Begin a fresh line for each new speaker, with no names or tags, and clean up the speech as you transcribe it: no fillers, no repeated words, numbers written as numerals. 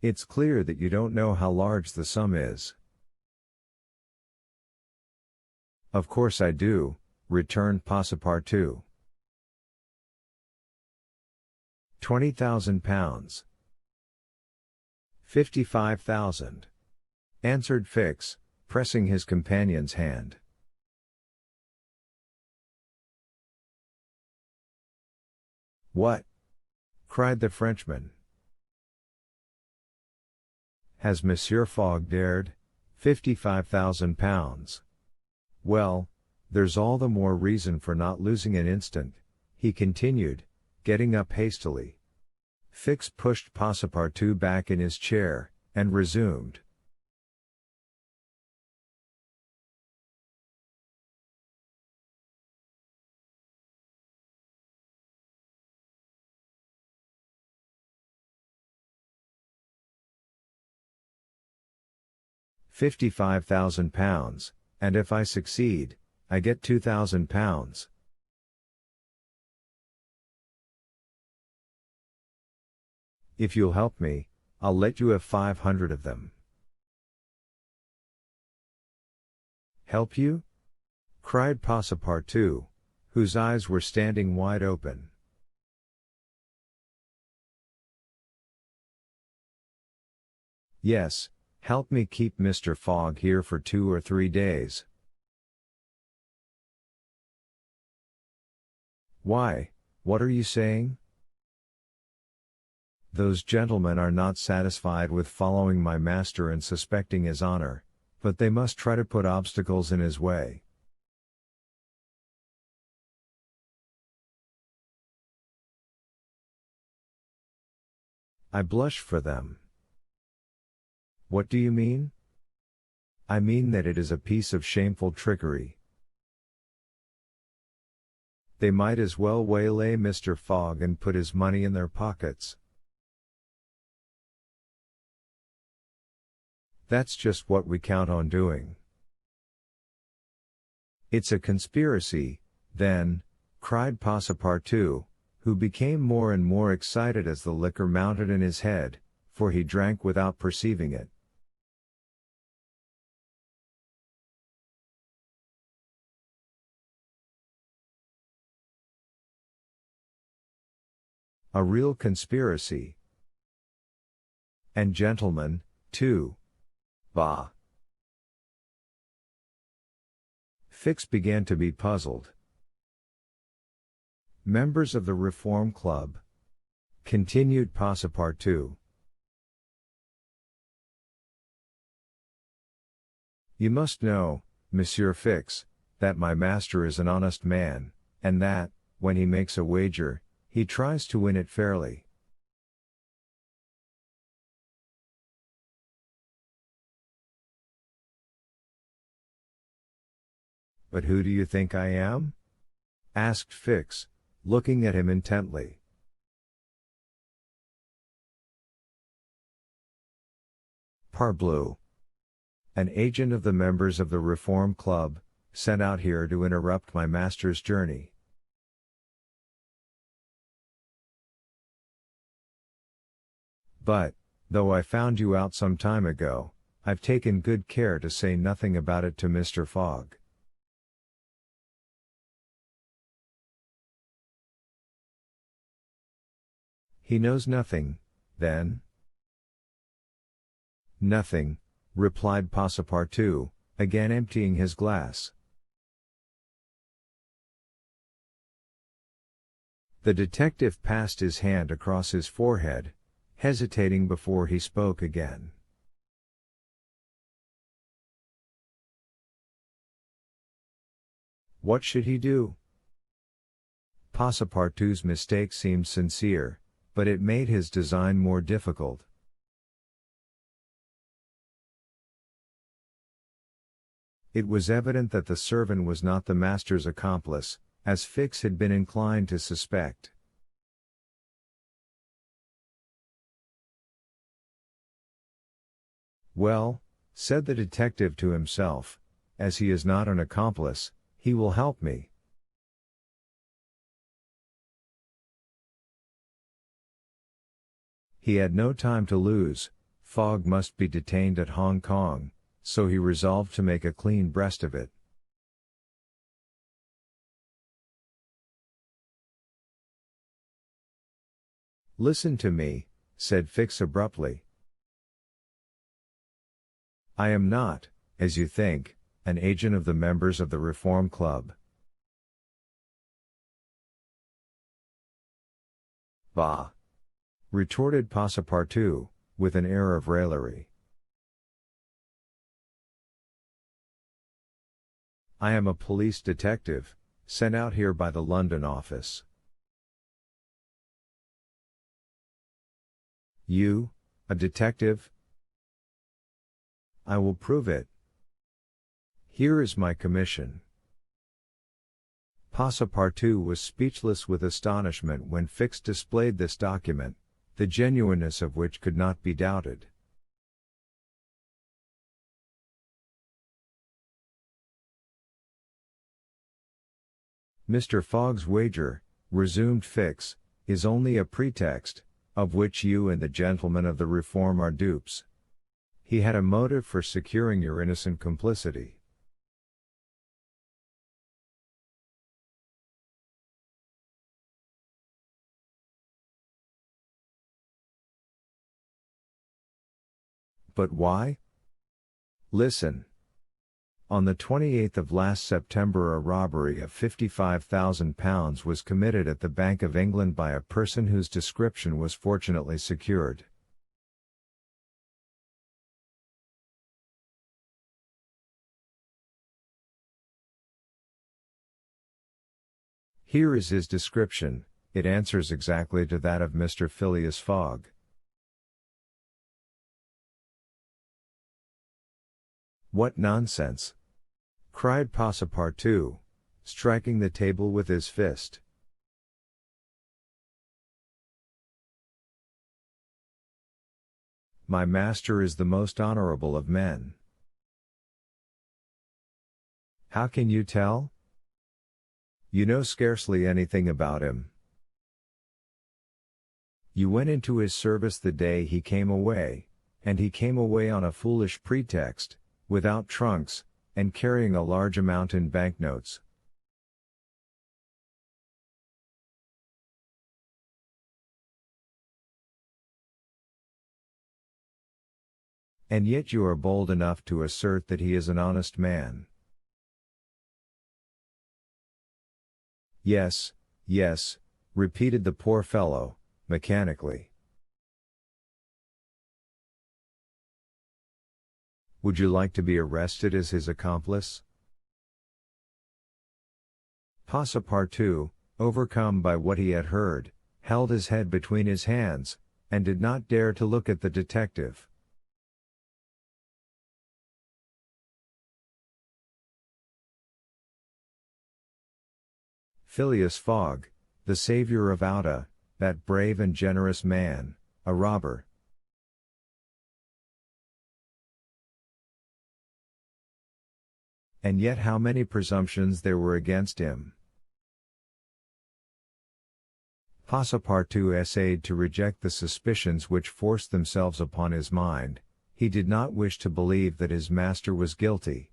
It's clear that you don't know how large the sum is. Of course I do, returned Passepartout. 20,000 pounds. 55,000. Answered Fix, pressing his companion's hand. What? Cried the Frenchman. Has Monsieur Fogg dared? 55,000 pounds. Well, there's all the more reason for not losing an instant, he continued, getting up hastily. Fix pushed Passepartout back in his chair, and resumed. £55,000, and if I succeed, I get £2,000. If you'll help me, I'll let you have 500 of them. Help you? Cried Passepartout, whose eyes were standing wide open. Yes, help me keep Mr. Fogg here for 2 or 3 days. Why, what are you saying? Those gentlemen are not satisfied with following my master and suspecting his honor, but they must try to put obstacles in his way. I blush for them. What do you mean? I mean that it is a piece of shameful trickery. They might as well waylay Mr. Fogg and put his money in their pockets. That's just what we count on doing. It's a conspiracy, then, cried Passepartout, who became more and more excited as the liquor mounted in his head, for he drank without perceiving it. A real conspiracy. And gentlemen, too. Bah! Fix began to be puzzled. Members of the Reform Club, continued Passepartout. You must know, Monsieur Fix, that my master is an honest man, and that, when he makes a wager, he tries to win it fairly. But who do you think I am? Asked Fix, looking at him intently. Parbleu! An agent of the members of the Reform Club, sent out here to interrupt my master's journey. But, though I found you out some time ago, I've taken good care to say nothing about it to Mr. Fogg. He knows nothing, then? Nothing, replied Passepartout, again emptying his glass. The detective passed his hand across his forehead, hesitating before he spoke again. What should he do? Passepartout's mistake seemed sincere, but it made his design more difficult. It was evident that the servant was not the master's accomplice, as Fix had been inclined to suspect. Well, said the detective to himself, as he is not an accomplice, he will help me. He had no time to lose, Fogg must be detained at Hong Kong, so he resolved to make a clean breast of it. "Listen to me," said Fix abruptly. "I am not, as you think, an agent of the members of the Reform Club." "Bah!" retorted Passepartout, with an air of raillery. "I am a police detective, sent out here by the London office." "You, a detective?" "I will prove it. Here is my commission." Passepartout was speechless with astonishment when Fix displayed this document, the genuineness of which could not be doubted. "Mr. Fogg's wager," resumed Fix, "is only a pretext, of which you and the gentlemen of the Reform are dupes. He had a motive for securing your innocent complicity." "But why?" "Listen. On the 28th of last September a robbery of £55,000 was committed at the Bank of England by a person whose description was fortunately secured. Here is his description, it answers exactly to that of Mr. Phileas Fogg." "What nonsense!" cried Passepartout, striking the table with his fist. "My master is the most honorable of men." "How can you tell? You know scarcely anything about him. You went into his service the day he came away, and he came away on a foolish pretext, without trunks, and carrying a large amount in banknotes. And yet you are bold enough to assert that he is an honest man." "Yes, yes," repeated the poor fellow, mechanically. "Would you like to be arrested as his accomplice?" Passepartout, overcome by what he had heard, held his head between his hands, and did not dare to look at the detective. Phileas Fogg, the savior of Outa, that brave and generous man, a robber. And yet how many presumptions there were against him. Passepartout essayed to reject the suspicions which forced themselves upon his mind. He did not wish to believe that his master was guilty,